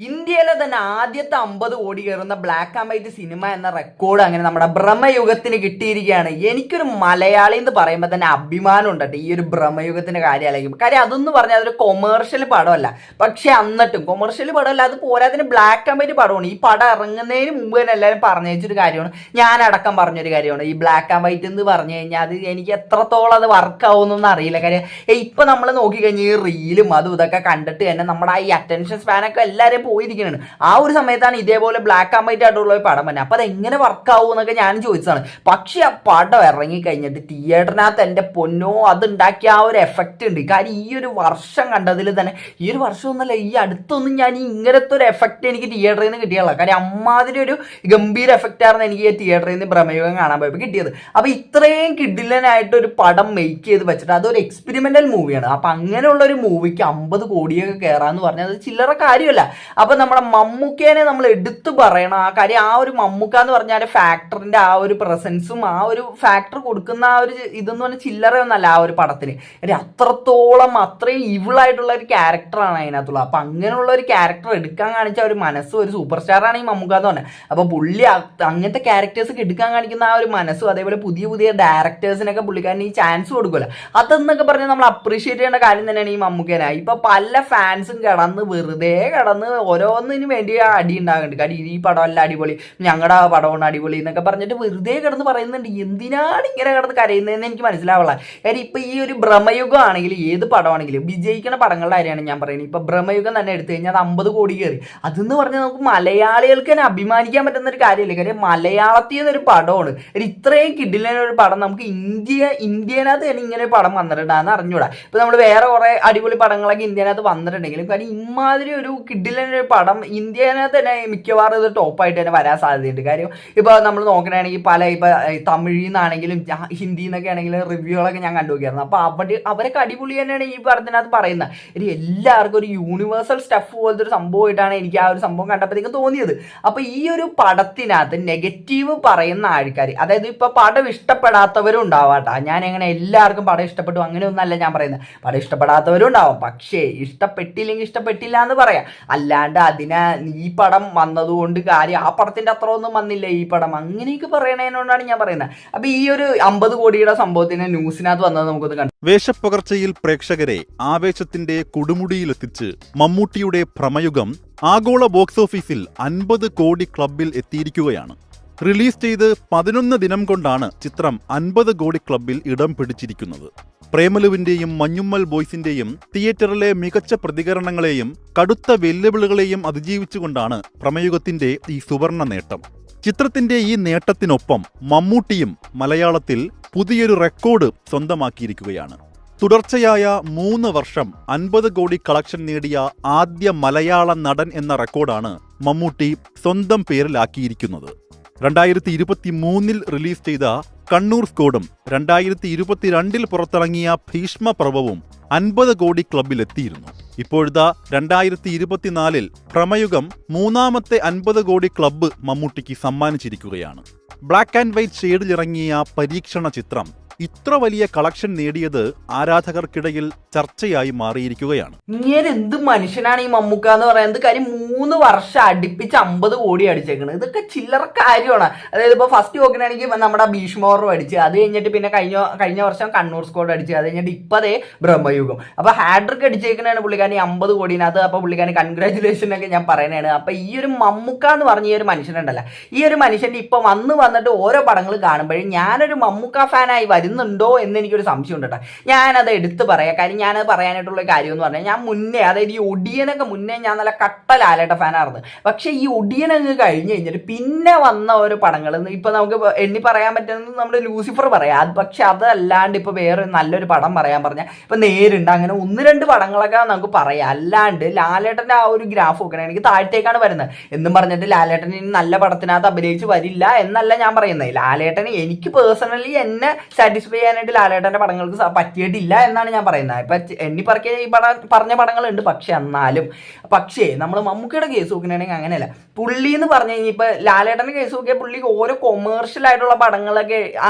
ഇന്ത്യയിലെ തന്നെ ആദ്യത്തെ 50 കോടി കയറുന്ന ബ്ലാക്ക് ആൻഡ് വൈറ്റ് സിനിമ എന്ന റെക്കോർഡ് അങ്ങനെ നമ്മുടെ ഭ്രമയുഗത്തിന് കിട്ടിയിരിക്കുകയാണ്. എനിക്കൊരു മലയാളി എന്ന് പറയുമ്പോൾ തന്നെ അഭിമാനം ഉണ്ടട്ടെ ഈ ഒരു ഭ്രമയുഗത്തിന്റെ കാര്യം ആലോചിക്കുമ്പോൾ. കാര്യം അതൊന്നും പറഞ്ഞാൽ അതൊരു കൊമേഴ്ഷ്യൽ പടമല്ല. പക്ഷെ എന്നിട്ടും കൊമേഴ്ഷ്യൽ പടമല്ല, അത് പോരാതിന് ബ്ലാക്ക് ആൻഡ് വൈറ്റ് പടമാണ്. ഈ പടം ഇറങ്ങുന്നതിന് മുമ്പ് തന്നെ എല്ലാവരും പറഞ്ഞു വെച്ചൊരു കാര്യമാണ്, ഞാനടക്കം പറഞ്ഞൊരു കാര്യമാണ്. ഈ ബ്ലാക്ക് ആൻഡ് വൈറ്റ് എന്ന് പറഞ്ഞു കഴിഞ്ഞാൽ അത് എനിക്ക് എത്രത്തോളം അത് വർക്ക് ആവുമെന്നൊന്നും അറിയില്ല. കാര്യം ഇപ്പൊ നമ്മൾ നോക്കിക്കഴിഞ്ഞാൽ ഈ റീലും അതും ഇതൊക്കെ കണ്ടിട്ട് തന്നെ നമ്മുടെ ആ ഈ അറ്റൻഷൻ സ്പാനൊക്കെ എല്ലാവരും പോയിരിക്കുകയാണ്. ആ ഒരു സമയത്താണ് ഇതേപോലെ ബ്ലാക്ക് ആൻഡ് വൈറ്റ് ആയിട്ടുള്ള ഒരു പടം തന്നെ. അപ്പൊ അത് എങ്ങനെ വർക്ക് ആവും എന്നൊക്കെ ഞാൻ ചോദിച്ചതാണ്. പക്ഷെ ആ പടം ഇറങ്ങി കഴിഞ്ഞിട്ട് തിയേറ്ററിനകത്ത് എൻ്റെ പൊന്നോ അതുണ്ടാക്കിയ ആ ഒരു എഫക്റ്റ് ഉണ്ട്. കാര്യം ഈ ഒരു വർഷം കണ്ടതിൽ തന്നെ, ഈ ഒരു വർഷം ഒന്നല്ല, ഈ അടുത്തൊന്നും ഞാൻ ഇങ്ങനത്തെ ഒരു എഫക്റ്റ് എനിക്ക് തിയേറ്ററിൽ നിന്ന് കിട്ടിയുള്ള. കാര്യം അമ്മാതിരി ഒരു ഗംഭീര എഫക്റ്റായിരുന്നു എനിക്ക് ഈ തിയേറ്ററിൽ നിന്ന് ഭ്രമയുഗം കാണാൻ പോയപ്പോൾ കിട്ടിയത്. അപ്പൊ ഇത്രയും കിഡിലനായിട്ട് ഒരു പടം മേക്ക് ചെയ്ത് വെച്ചിട്ട് അതൊരു എക്സ്പെരിമെന്റൽ മൂവിയാണ്. അപ്പൊ അങ്ങനെയുള്ള ഒരു മൂവിക്ക് 50 കോടിയൊക്കെ കയറാന്ന് പറഞ്ഞാൽ അത് ചില്ലറ കാര്യമല്ല. അപ്പൊ നമ്മുടെ മമ്മൂക്കേനെ നമ്മൾ എടുത്തു പറയണം. ആ കാര്യം ആ ഒരു മമ്മൂക്ക എന്ന് പറഞ്ഞാൽ ഫാക്ടറിന്റെ ആ ഒരു പ്രസൻസും ആ ഒരു ഫാക്ടർ കൊടുക്കുന്ന ആ ഒരു ഇതെന്ന് പറഞ്ഞാൽ ചില്ലറയൊന്നല്ല ആ ഒരു പടത്തിന്. അത്രത്തോളം അത്രയും ഇവിളായിട്ടുള്ള ഒരു ക്യാരക്ടറാണ് അതിനകത്തുള്ളത്. അപ്പൊ അങ്ങനെയുള്ള ഒരു ക്യാരക്ടർ എടുക്കാൻ കാണിച്ച ഒരു മനസ്സും ഒരു സൂപ്പർ സ്റ്റാറാണ് ഈ മമ്മൂക്ക എന്ന് പറഞ്ഞത്. അപ്പൊ പുള്ളി അങ്ങനത്തെ ക്യാരക്ടേഴ്സ് ഒക്കെ എടുക്കാൻ കാണിക്കുന്ന ആ ഒരു മനസ്സും അതേപോലെ പുതിയ പുതിയ ഡയറക്ടേഴ്സിനൊക്കെ പുള്ളിക്കാരന് ഈ ചാൻസ് കൊടുക്കുമല്ലോ, അതെന്നൊക്കെ പറഞ്ഞാൽ നമ്മൾ അപ്രീഷിയേറ്റ് ചെയ്യേണ്ട കാര്യം തന്നെയാണ് ഈ മമ്മൂക്കേനെ. ഇപ്പൊ പല ഫാൻസും വെറുതെ കിടന്ന് ഓരോന്നിന് വേണ്ടി അടി ഉണ്ടാകുന്നുണ്ട്. കാര്യം ഈ പടമല്ല അടിപൊളി, ഞങ്ങളുടെ പടമാണ് അടിപൊളി എന്നൊക്കെ പറഞ്ഞിട്ട് വെറുതെ കിടന്ന് പറയുന്നുണ്ട്. എന്തിനാണ് ഇങ്ങനെ കിടന്ന് കരയുന്നതെന്ന് എനിക്ക് മനസ്സിലാവുള്ള. കാര്യം ഇപ്പൊ ഈ ഒരു ഭ്രമയുഗം ആണെങ്കിലും ഏത് പടമാണെങ്കിലും വിജയിക്കുന്ന പടങ്ങളുടെ കാര്യമാണ് ഞാൻ പറയുന്നത്. ഇപ്പൊ ഭ്രമയുഗം തന്നെ എടുത്തു കഴിഞ്ഞാൽ അത് 50 കോടി കയറി. അതെന്ന് പറഞ്ഞാൽ നമുക്ക് മലയാളികൾക്ക് തന്നെ അഭിമാനിക്കാൻ പറ്റുന്ന ഒരു കാര്യമല്ലേ. കാര്യം മലയാളത്തിൽ നിന്നൊരു പടമാണ്, ഇത്രയും കിഡിലൊരു പടം നമുക്ക് ഇന്ത്യനകത്ത് തന്നെ ഇങ്ങനെ ഒരു പടം വന്നിട്ടുണ്ടാന്ന് അറിഞ്ഞൂടാ. ഇപ്പൊ നമ്മൾ വേറെ കുറെ അടിപൊളി പടങ്ങളൊക്കെ ഇന്ത്യനകത്ത് വന്നിട്ടുണ്ടെങ്കിലും കാര്യം ഇമാതിരി ഒരു കിഡിലൊരു പടം ഇന്ത്യനകത്ത് തന്നെ മിക്കവാറും ഇത് ടോപ്പായിട്ട് തന്നെ വരാൻ സാധ്യതയുണ്ട്. കാര്യം ഇപ്പൊ നമ്മൾ നോക്കണമെങ്കിൽ പല ഇപ്പൊ തമിഴിൽ നിന്നാണെങ്കിലും ഹിന്ദിയിൽ നിന്നൊക്കെ ആണെങ്കിലും റിവ്യൂകളൊക്കെ ഞാൻ കണ്ടുനോക്കിയായിരുന്നു. അപ്പൊ അവരൊക്കെ അടിപൊളി തന്നെയാണ് ഈ പടത്തിനകത്ത് പറയുന്നത്. എല്ലാവർക്കും ഒരു യൂണിവേഴ്സൽ സ്റ്റഫ് പോലത്തെ ഒരു സംഭവമായിട്ടാണ് എനിക്ക് ആ ഒരു സംഭവം കണ്ടപ്പോഴത്തേക്കും തോന്നിയത്. അപ്പൊ ഈ ഒരു പടത്തിനകത്ത് നെഗറ്റീവ് പറയുന്ന ആൾക്കാർ, അതായത് ഇപ്പൊ പടം ഇഷ്ടപ്പെടാത്തവരും ഉണ്ടാവാട്ടാ. ഞാൻ എങ്ങനെ എല്ലാവർക്കും പടം ഇഷ്ടപ്പെട്ടു അങ്ങനെയൊന്നല്ല ഞാൻ പറയുന്നത്. പടം ഇഷ്ടപ്പെടാത്തവരും ഉണ്ടാവും. പക്ഷേ ഇഷ്ടപ്പെട്ടില്ലെങ്കിൽ ഇഷ്ടപ്പെട്ടില്ല എന്ന് പറയാം. അല്ലാണ്ട് അതിനെ ഈ പടം വന്നതുകൊണ്ട് കാര്യം ആ പടത്തിന്റെ അത്ര ഒന്നും വന്നില്ല ഈ പടം അങ്ങനെയൊക്കെ പറയണതിനോടാണ് ഞാൻ പറയുന്നത്. അപ്പൊ ഈ ഒരു 50 കോടിയുടെ സംഭവത്തിന് ന്യൂസിനകത്ത് വന്നത് നമുക്കൊന്ന് കണ്ടു. വേഷപ്പകർച്ചയിൽ പ്രേക്ഷകരെ ആവേശത്തിന്റെ കൊടുമുടിയിലെത്തിച്ച് മമ്മൂട്ടിയുടെ ഭ്രമയുഗം ആഗോള ബോക്സ് ഓഫീസിൽ 50 കോടി ക്ലബിൽ എത്തിയിരിക്കുകയാണ്. റിലീസ് ചെയ്ത് 11 ദിനം കൊണ്ടാണ് ചിത്രം 50 കോടി ക്ലബിൽ ഇടം പിടിച്ചിരിക്കുന്നത്. പ്രേമലുവിന്റെയും മഞ്ഞുമ്മൽ ബോയ്സിന്റെയും തിയേറ്ററിലെ മികച്ച പ്രതികരണങ്ങളെയും കടുത്ത വെല്ലുവിളികളെയും അതിജീവിച്ചുകൊണ്ടാണ് ഭ്രമയുഗത്തിന്റെ ഈ സുവർണ നേട്ടം. ചിത്രത്തിന്റെ ഈ നേട്ടത്തിനൊപ്പം മമ്മൂട്ടിയും മലയാളത്തിൽ പുതിയൊരു റെക്കോർഡ് സ്വന്തമാക്കിയിരിക്കുകയാണ്. തുടർച്ചയായ 3 വർഷം 50 കോടി കളക്ഷൻ നേടിയ ആദ്യ മലയാള നടൻ എന്ന റെക്കോർഡാണ് മമ്മൂട്ടി സ്വന്തം പേരിലാക്കിയിരിക്കുന്നത്. 2023 റിലീസ് ചെയ്ത കണ്ണൂർ സ്കോഡും 2022 പുറത്തിറങ്ങിയ ഭീഷ്മപർവവും 50 കോടി ക്ലബിലെത്തിയിരുന്നു. ഇപ്പോഴത്തെ 2024 ഭ്രമയുഗം 3ാമത്തെ 50 കോടി ക്ലബ്ബ് മമ്മൂട്ടിക്ക് സമ്മാനിച്ചിരിക്കുകയാണ്. ബ്ലാക്ക് ആൻഡ് വൈറ്റ് ഷെയ്ഡിലിറങ്ങിയ പരീക്ഷണ ചിത്രം ഇത്ര വലിയ കളക്ഷൻ നേടിയത് ആരാധകർക്കിടയിൽ ചർച്ചയായി മാറിയിരിക്കുകയാണ്. ഇങ്ങനെ എന്ത് മനുഷ്യനാണ് ഈ മമ്മൂക്ക എന്ന് പറയുന്നത്. കാര്യം 3 വർഷം അടുപ്പിച്ച് 50 കോടി അടിച്ചേക്കുന്നത് ഇതൊക്കെ ചില്ലറ കാര്യമാണ്. അതായത് ഇപ്പൊ ഫസ്റ്റ് നോക്കുകയാണെങ്കിൽ നമ്മുടെ ഭീഷ്മപർവം അടിച്ച്, അത് കഴിഞ്ഞിട്ട് പിന്നെ കഴിഞ്ഞ വർഷം കണ്ണൂർ സ്കോഡ് അടിച്ച്, അത് കഴിഞ്ഞിട്ട് ഇപ്പതേ ഭ്രമയുഗം. അപ്പൊ ഹാഡ്രിക്ക് അടിച്ചേക്കുന്നതാണ് പുള്ളിക്കാരൻ 50 കോടിനകത്ത്. അപ്പൊ പുള്ളിക്കാരൻ കൺഗ്രാറ്റുലേഷൻ ഒക്കെ ഞാൻ പറയുന്നതാണ്. അപ്പൊ ഈ ഒരു മമ്മൂക്ക എന്ന് പറഞ്ഞ ഈ ഒരു മനുഷ്യനുണ്ടല്ല, ഈ ഒരു മനുഷ്യന്റെ ഇപ്പൊ വന്നിട്ട് ഓരോ പടങ്ങൾ കാണുമ്പോഴും ഞാനൊരു മമ്മൂക്ക ഫാനായി വരുന്നുണ്ടോ എന്ന് എനിക്കൊരു സംശയം ഉണ്ട് കേട്ടോ. ഞാനത് എടുത്ത് പറയാം. കാര്യം ഞാനത് പറയാനായിട്ടുള്ള കാര്യം എന്ന് പറഞ്ഞാൽ ഞാൻ മുന്നേ, അതായത് ഈ ഒടിയനൊക്കെ മുന്നേ ഞാൻ നല്ല കട്ട ലാലേട്ട ഫാനായിരുന്നു. പക്ഷെ ഈ ഒടിയനങ്ങ് കഴിഞ്ഞ് കഴിഞ്ഞിട്ട് പിന്നെ വന്ന ഓരോ പടങ്ങൾ ഇപ്പൊ നമുക്ക് എണ്ണി പറയാൻ പറ്റുന്നത് നമ്മുടെ ലൂസിഫർ പറയാം. അത് പക്ഷെ അതല്ലാണ്ട് ഇപ്പൊ വേറെ നല്ലൊരു പടം പറയാൻ പറഞ്ഞാൽ ഇപ്പൊ നേരുണ്ട്. അങ്ങനെ 1-2 പടങ്ങളൊക്കെ നമുക്ക് പറയാം. അല്ലാണ്ട് ലാലേട്ടന്റെ ആ ഒരു ഗ്രാഫ് നോക്കണമെങ്കിൽ താഴത്തേക്കാണ് വരുന്നത് എന്നും പറഞ്ഞിട്ട് ലാലേട്ടൻ ഇനി നല്ല പടത്തിനകത്ത് അഭിനയിച്ച് വരില്ല എന്നല്ല ഞാൻ പറയുന്നത്. ലാലേട്ടന് എനിക്ക് പേഴ്സണലി എന്നെ സാറ്റിസ്ഫൈ ചെയ്യാനായിട്ട് ലാലേട്ടന്റെ പടങ്ങൾക്ക് പറ്റിയിട്ടില്ല എന്നാണ് ഞാൻ പറയുന്നത്. ഇപ്പൊ എണ്ണി പറക്കിയ ഈ പറഞ്ഞ പടങ്ങളുണ്ട്. പക്ഷെ എന്നാലും നമ്മൾ മമ്മൂക്ക മമ്മൂക്കയുടെ കേസ് നോക്കുകയാണെങ്കിൽ അങ്ങനെയല്ല. പുള്ളി എന്ന് പറഞ്ഞു കഴിഞ്ഞാൽ ഇപ്പൊ ലാലേട്ടന്റെ കേസ് നോക്കിയാൽ പുള്ളി ഓരോ കൊമേഴ്ഷ്യൽ ആയിട്ടുള്ള പടങ്ങളൊക്കെ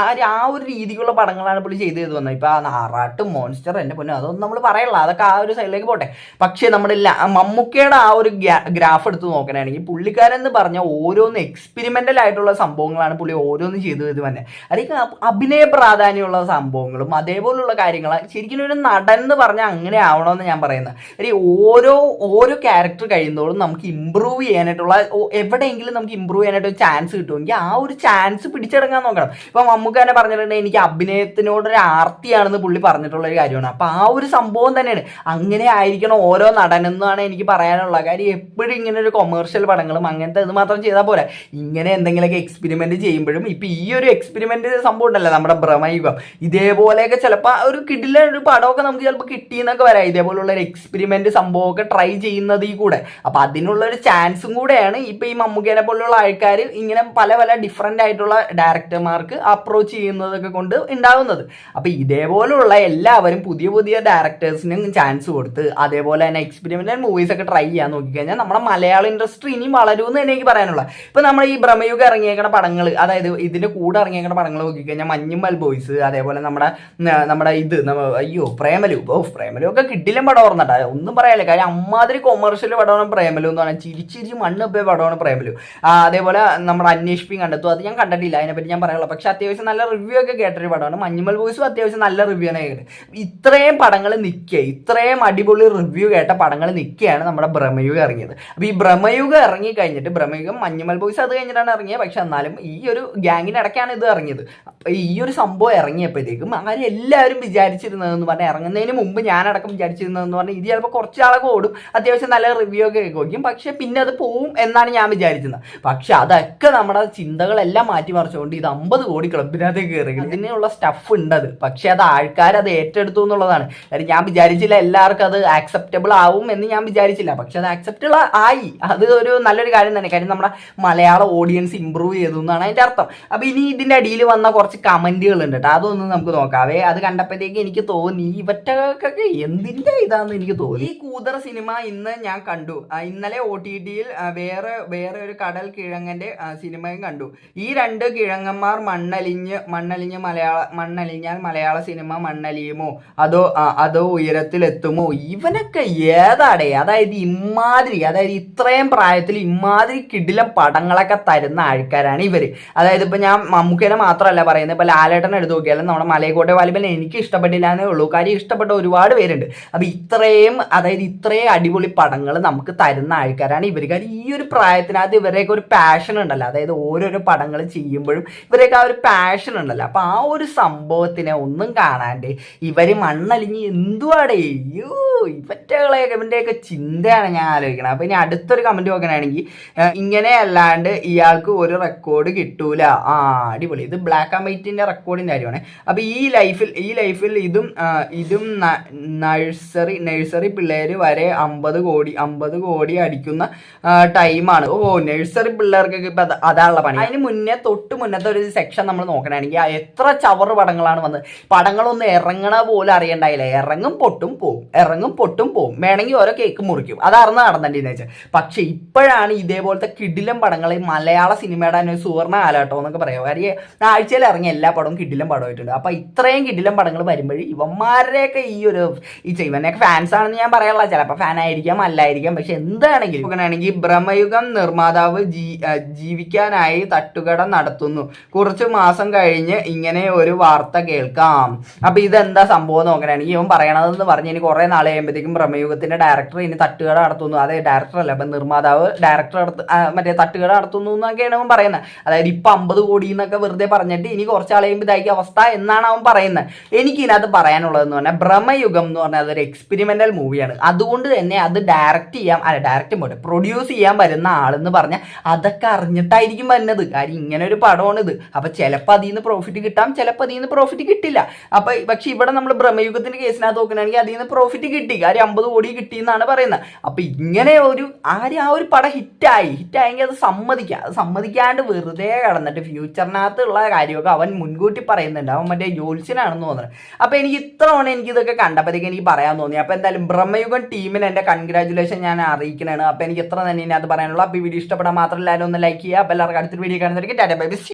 ആ ഒരു രീതിക്കുള്ള പടങ്ങളാണ് പുള്ളി ചെയ്ത് വന്നത്. ഇപ്പൊ ആ നാറാട്ട്, മോൺസ്റ്റർ, എന്റെ പൊന്നു അതൊന്നും നമ്മൾ പറയല്ല, അതൊക്കെ ആ ഒരു സൈഡിലേക്ക് പോട്ടെ. പക്ഷെ നമ്മുടെ മമ്മൂക്കയുടെ ആ ഒരു ഗ്രാഫ് എടുത്ത് നോക്കണമെങ്കിൽ പുള്ളിക്കാരെന്ന് പറഞ്ഞാൽ ഓരോന്ന് എക്സ്പെരിമെന്റൽ ആയിട്ടുള്ള സംഭവങ്ങളാണ് പുള്ളി ഓരോന്ന് ചെയ്തു തന്നെ. അല്ലെങ്കിൽ അഭിനയ പ്രാധാന്യമുള്ള സംഭവങ്ങളും അതേപോലുള്ള കാര്യങ്ങൾ ശരിക്കും ഒരു നടൻ എന്ന് പറഞ്ഞാൽ അങ്ങനെ ആവണമെന്ന് ഞാൻ പറയുന്നത്. ഓരോ ക്യാരക്ടർ കഴിയുന്നതോടും നമുക്ക് ഇമ്പ്രൂവ് ചെയ്യാനായിട്ടുള്ള എവിടെയെങ്കിലും നമുക്ക് ഇമ്പ്രൂവ് ചെയ്യാനായിട്ട് ഒരു ചാൻസ് കിട്ടുമെങ്കിൽ ആ ഒരു ചാൻസ് പിടിച്ചെടുക്കാൻ നോക്കണം. ഇപ്പൊ മമ്മൂക്ക തന്നെ പറഞ്ഞിട്ടുണ്ടെങ്കിൽ എനിക്ക് അഭിനയത്തിനോടൊരു ആർത്തിയാണെന്ന് പുള്ളി പറഞ്ഞിട്ടുള്ള ഒരു കാര്യമാണ്. അപ്പൊ ആ ഒരു സംഭവം തന്നെയാണ്, അങ്ങനെ ആയിരിക്കണം ഓരോ നടനെന്നാണ് എനിക്ക് പറയാനുള്ള കാര്യം. എപ്പോഴും ഇങ്ങനെ ഒരു കൊമേഴ്ഷ്യൽ പടങ്ങളും അങ്ങനത്തെ ഇത് മാത്രം ചെയ്താൽ പോരാ, ഇങ്ങനെ എന്തെങ്കിലുമൊക്കെ എക്സ്പെരിമെന്റ് ചെയ്യുമ്പോഴും ഇപ്പൊ ഈ ഒരു എക്സ്പെരിമെന്റ് സംഭവം ഉണ്ടല്ലോ നമ്മുടെ ഭ്രമയുഗം, ഇതേപോലെയൊക്കെ ചിലപ്പോൾ ഒരു കിടില ഒരു പടമൊക്കെ നമുക്ക് ചിലപ്പോൾ കിട്ടിയെന്നൊക്കെ വരാം, ഇതേപോലുള്ള ഒരു എക്സ്പെരിമെന്റ് സംഭവമൊക്കെ ട്രൈ ചെയ്യുന്നതിൽ കൂടെ. അപ്പൊ അതിനുള്ള ഒരു ചാൻസും കൂടെയാണ് ഇപ്പൊ ഈ മമ്മൂക്കേനെ പോലുള്ള ആൾക്കാർ ഇങ്ങനെ പല പല ഡിഫറെന്റ് ആയിട്ടുള്ള ഡയറക്ടർമാർക്ക് അപ്രോച്ച് ചെയ്യുന്നതൊക്കെ കൊണ്ട് ഉണ്ടാകുന്നത്. അപ്പൊ ഇതേപോലുള്ള എല്ലാവരും പുതിയ പുതിയ ഡയറക്ടേഴ്സിനും ചാൻസ് കൊടുത്ത് അതേപോലെ തന്നെ എക്സ്പെരിമെന്റൽ മൂവീസ് ഒക്കെ ട്രൈ ചെയ്യാൻ നോക്കിക്കഴിഞ്ഞാൽ നമ്മുടെ മലയാള ഇൻഡസ്ട്രി ഇനിയും വളരുമെന്ന് തന്നെ എനിക്ക് പറയാനുള്ള. ഇപ്പൊ നമ്മൾ ഈ ഭ്രമയുഗം ഇറങ്ങിയേക്കുന്ന പടങ്ങൾ, അതായത് ഇതിന്റെ കൂടെ ഇറങ്ങിയേക്കുന്ന പടങ്ങൾ നോക്കിക്കഴിഞ്ഞാൽ മഞ്ഞുമ്മൽ ബോയ്സ്, അതേപോലെ നമ്മുടെ ഇത് പ്രേമലു ഒക്കെ കിട്ടില്ല പടം ഓർന്നിട്ടാ, ഒന്നും പറയാനില്ല. കാര്യം അമ്മാതിരി കൊമേഴ്ഷ്യൽ പടമാണ് പ്രേമലു എന്ന് പറഞ്ഞാൽ, ചിരിച്ചിരി മണ്ണ് പോയ പടമാണ് പ്രേമലു. അതേപോലെ നമ്മുടെ അന്വേഷിപ്പിങ് കണ്ടെത്തും, അത് ഞാൻ കണ്ടിട്ടില്ല, അതിനെപ്പറ്റി ഞാൻ പറയാനുള്ള. പക്ഷെ അത്യാവശ്യം നല്ല റിവ്യൂ ഒക്കെ കേട്ടൊരു പടമാണ്. മഞ്ഞുമ്മൽ ബോയ്സും അത്യാവശ്യം നല്ല റിവ്യൂ ആണ് കേട്ടത്. ഇത്രയും പടങ്ങൾ നിൽക്കുക, ഇത്രയും അടിപൊളി റിവ്യൂ കേട്ട പടങ്ങൾ നിൽക്കുകയാണ് നമ്മുടെ ഭ്രമയുഗം ഇറങ്ങിയത്. അപ്പൊ ഈ ഭ്രമയുഗം ഇറങ്ങി കഴിഞ്ഞിട്ട് ഭ്രമയുഗം മഞ്ഞുമ്മൽ ബോയ്സ് അത് കഴിഞ്ഞിട്ടാണ് ഇറങ്ങിയത്. പക്ഷെ എന്നാലും ഈ ഒരു ഗ്യാങ്ങിനിടയ്ക്കാണ് ഇത് ഇറങ്ങിയത്. അപ്പൊ ഈ ഒരു സംഭവം ഇറങ്ങിയപ്പോഴത്തേക്കും അങ്ങനെ എല്ലാവരും വിചാരിച്ചിരുന്നതെന്ന് പറഞ്ഞാൽ, ഇറങ്ങുന്നതിന് മുമ്പ് ഞാനടക്കം വിചാരിച്ചിരുന്നതെന്ന് പറഞ്ഞാൽ ഇത് ചിലപ്പോൾ കുറച്ചാളൊക്കെ ഓടും, അത്യാവശ്യം നല്ല റിവ്യൂ ഒക്കെ കേൾക്കും, പക്ഷെ പിന്നെ അത് പോവും എന്നാണ് ഞാൻ വിചാരിച്ചിരുന്നത്. പക്ഷെ അതൊക്കെ നമ്മുടെ ചിന്തകളെല്ലാം മാറ്റിമറിച്ചുകൊണ്ട് ഇത് 50 കോടി ക്ലബിനകത്തേക്ക് കയറി. ഇതിനുള്ള സ്റ്റഫ് ഉണ്ട് അത്, പക്ഷെ അത് ആൾക്കാർ അത് ഏറ്റെടുത്തു എന്നുള്ളതാണ്. കാര്യം ഞാൻ വിചാരിച്ചില്ല എല്ലാവർക്കും അത് ആക്സെപ്റ്റബിൾ ആവും എന്ന് ഞാൻ വിചാരിച്ചില്ല, പക്ഷെ അത് ആക്സെപ്റ്റബിൾ ആയി. അത് ഒരു നല്ലൊരു കാര്യം തന്നെ. കാര്യം നമ്മുടെ മലയാള ഓഡിയൻസ് ഇമ്പ്രൂവ് ചെയ്തു എന്നാണ് അതിന്റെ അർത്ഥം. അപ്പൊ ഇനി ഇതിന്റെ അടിയിൽ വന്ന കുറച്ച് കമന്റുകൾ ഉണ്ട് കേട്ടോ, അതൊന്നും നമുക്ക് നോക്കാവേ. അത് കണ്ടപ്പോഴത്തേക്ക് എനിക്ക് തോന്നി ഇവറ്റകൾക്കൊക്കെ എന്തിന്റെ ഇതാന്ന് എനിക്ക് തോന്നി. ഈ കൂതറ സിനിമ ഇന്ന് ഞാൻ കണ്ടു, ഇന്നലെ OTTയിൽ വേറെ ഒരു കടൽ കിഴങ്ങന്റെ സിനിമയും കണ്ടു. ഈ 2 കിഴങ്ങന്മാർ മണ്ണലിഞ്ഞാൽ മലയാള സിനിമ മണ്ണലിയുമോ അതോ ഉയരത്തിലെത്തുമോ? ഇവനൊക്കെ ഏതാടേ? അതായത് ഇത്രയും പ്രായത്തിൽ ഇമാതിരി കിടിലം പടങ്ങളൊക്കെ തരുന്ന ആൾക്കാരാണ് ഇവര്. അതായത് ഇപ്പൊ ഞാൻ മമ്മൂക്കേനെ മാത്രമല്ല പറയുന്നത്, ഇപ്പൊ ലാലേട്ടനെ എടുത്ത് നോക്കിയാലും നമ്മുടെ മലയക്കോട്ടെ വാലിബൻ എനിക്ക് ഇഷ്ടപ്പെട്ടില്ല എന്നേ ഉള്ളൂ, കാര്യം ഇഷ്ടപ്പെട്ട ഒരുപാട് പേരുണ്ട്. അപ്പൊ ഇത്രയും അടിപൊളി പടങ്ങൾ നമുക്ക് തരുന്ന ആൾക്കാരാണ് ഇവർ. കാര്യം ഈ ഒരു പ്രായത്തിനകത്ത് ഇവരെയൊക്കെ ഒരു പാഷൻ ഉണ്ടല്ലോ, അതായത് ഓരോരോ പടങ്ങൾ ചെയ്യുമ്പോഴും ഇവരെയൊക്കെ ആ ഒരു പാഷൻ ഉണ്ടല്ലോ. അപ്പൊ ആ ഒരു സംഭവത്തിനെ ഒന്നും കാണാണ്ട് ഇവര് മണ്ണലിഞ്ഞ് എന്തുവാടേ, ഇവന്റെയൊക്കെ ചിന്തയാണ് ഞാൻ ആലോചിക്കണം. അപ്പൊ ഇനി അടുത്തൊരു കമന്റ് നോക്കണമെങ്കിൽ, ഇങ്ങനെ അല്ലാണ്ട് ഇയാൾക്ക് ഒരു റെക്കോർഡ് കിട്ടൂല. അടിപൊളി, ഇത് ബ്ലാക്ക് ആൻഡ് വൈറ്റിന്റെ റെക്കോർഡിന്റെ കാര്യമാണ്. അപ്പൊ ഈ ലൈഫിൽ ഇതും നഴ്സറി പിള്ളേര് വരെ 50 കോടി അടിക്കുന്ന ടൈമാണ്. നഴ്സറി പിള്ളേർക്കൊക്കെ ഇപ്പൊ അതാണുള്ള പണി. അതിന് തൊട്ട് മുന്നത്തെ ഒരു സെക്ഷൻ നമ്മൾ നോക്കണമെങ്കിൽ എത്ര ചവറ് പടങ്ങളാണ് വന്നത്. പടങ്ങളൊന്നും ഇറങ്ങണ പോലും അറിയണ്ടായില്ല, ഇറങ്ങും പൊട്ടും പോവും, വേണമെങ്കിൽ ഓരോ കേക്ക് മുറിക്കും, അതറിഞ്ഞ് നടന്നിട്ടുണ്ടെന്ന് വെച്ചാൽ. പക്ഷെ ഇപ്പോഴാണ് ഇതേപോലത്തെ കിടിലം പടങ്ങൾ മലയാള സിനിമയുടെ തന്നെ സുവർണ്ണ കാലഘട്ടം എന്നൊക്കെ പറയാം. കാര്യം ആഴ്ചയിൽ ഇറങ്ങിയ എല്ലാ പടവും കിടിലം പടമായിട്ടുണ്ട്. അപ്പൊ ഇത്രയും കിടിലം പടങ്ങൾ വരുമ്പോഴേ ഇവന്മാരുടെയൊക്കെ ഇവനെയൊക്കെ ഫാൻസ് ആണെന്ന് ഞാൻ പറയാനുള്ള, ചിലപ്പോൾ ഫാൻ ആയിരിക്കാം അല്ലായിരിക്കാം, പക്ഷെ എന്താണെങ്കിലും നോക്കണമെങ്കിൽ ഭ്രമയുഗം നിർമ്മാതാവ് ജീവിക്കാനായി തട്ടുകട നടത്തുന്നു, കുറച്ച് മാസം കഴിഞ്ഞ് ഇങ്ങനെ ഒരു വാർത്ത കേൾക്കാം. അപ്പൊ ഇതെന്താ സംഭവം നോക്കണമെങ്കിൽ ഇവൻ പറയണതെന്ന് പറഞ്ഞ് ഇനി കുറെ നാൾ കഴിയുമ്പോഴത്തേക്കും ഭ്രമയുഗത്തിന്റെ ഡയറക്ടർ ഇനി തട്ടുകട നടത്തുന്നു, അതെ ഡയറക്ടർ അല്ല, അപ്പൊ നിർമ്മാതാവ് ഡയറക്ടർ തട്ടുകട നടത്തുന്നു എന്നൊക്കെയാണ് അവൻ പറയുന്നത്. അതായത് ഇപ്പൊ 50 കോടി എന്നൊക്കെ വെറുതെ പറഞ്ഞിട്ട് ഇനി കുറച്ചാൾ കഴിയുമ്പോൾ ഇതായിരിക്കും അവസ്ഥ എന്നാണ് അവൻ പറയുന്നത്. എനിക്ക് ഇതിനകത്ത് പറയാനുള്ളതെന്ന് പറഞ്ഞാൽ ഭ്രമയുഗം എന്ന് പറഞ്ഞാൽ അതൊരു എക്സ്പെരിമെന്റൽ മൂവിയാണ്. അതുകൊണ്ട് തന്നെ അത് പ്രൊഡ്യൂസ് ചെയ്യാൻ വരുന്ന ആളെന്ന് പറഞ്ഞാൽ അതൊക്കെ അറിഞ്ഞിട്ടായിരിക്കും വരുന്നത്. കാര്യം ഇങ്ങനെ ഒരു പടമാണിത്. അപ്പൊ ചിലപ്പോൾ അതിൽ നിന്ന് പ്രോഫിറ്റ് കിട്ടാം, ചിലപ്പോൾ അതിൽ നിന്ന് പ്രോഫിറ്റ് കിട്ടില്ല. അപ്പൊ പക്ഷെ ഇവിടെ നമ്മൾ ഭ്രമയുഗത്തിന്റെ കേസിനകത്ത് നോക്കുകയാണെങ്കിൽ അതിൽ നിന്ന് പ്രോഫിറ്റ് കിട്ടി, കാര്യം 50 കോടി കിട്ടി എന്നാണ് പറയുന്നത്. അപ്പൊ ഇങ്ങനെ ആ ഒരു പടം ഹിറ്റായെങ്കിൽ അത് സമ്മതിക്കാണ്ട് വെറുതെ കടന്നിട്ട് ഫ്യൂച്ചറിനകത്തുള്ള കാര്യമൊക്കെ അവൻ മുൻകൂട്ടി പറയുന്നുണ്ട്. അവൻ മറ്റേ ജോത്സ്യനാണെന്ന് തോന്നുന്നത്. അപ്പൊ എനിക്ക് ഇത്തവണ ഇതൊക്കെ കണ്ടപ്പോഴത്തേക്ക് എനിക്ക് പറയാൻ തോന്നി. അപ്പൊ എന്തായാലും ഭ്രമയുഗം ടീമിന് എന്റെ കൺഗ്രാജുലേഷൻ ഞാൻ അറിയിക്കണം. അപ്പോൾ എനിക്ക് എത്ര തന്നെ ഇതിനകത്ത് പറയാനുള്ളൂ. അപ്പോൾ ഈ വീഡിയോ ഇഷ്ടപ്പെടാൻ മാത്രമല്ല ഒന്ന് ലൈക്ക് ചെയ്യുക. അപ്പോൾ എല്ലാവർക്കും അടുത്തൊരു വീഡിയോ കാണുന്നതായിരിക്കും. Tata bye by.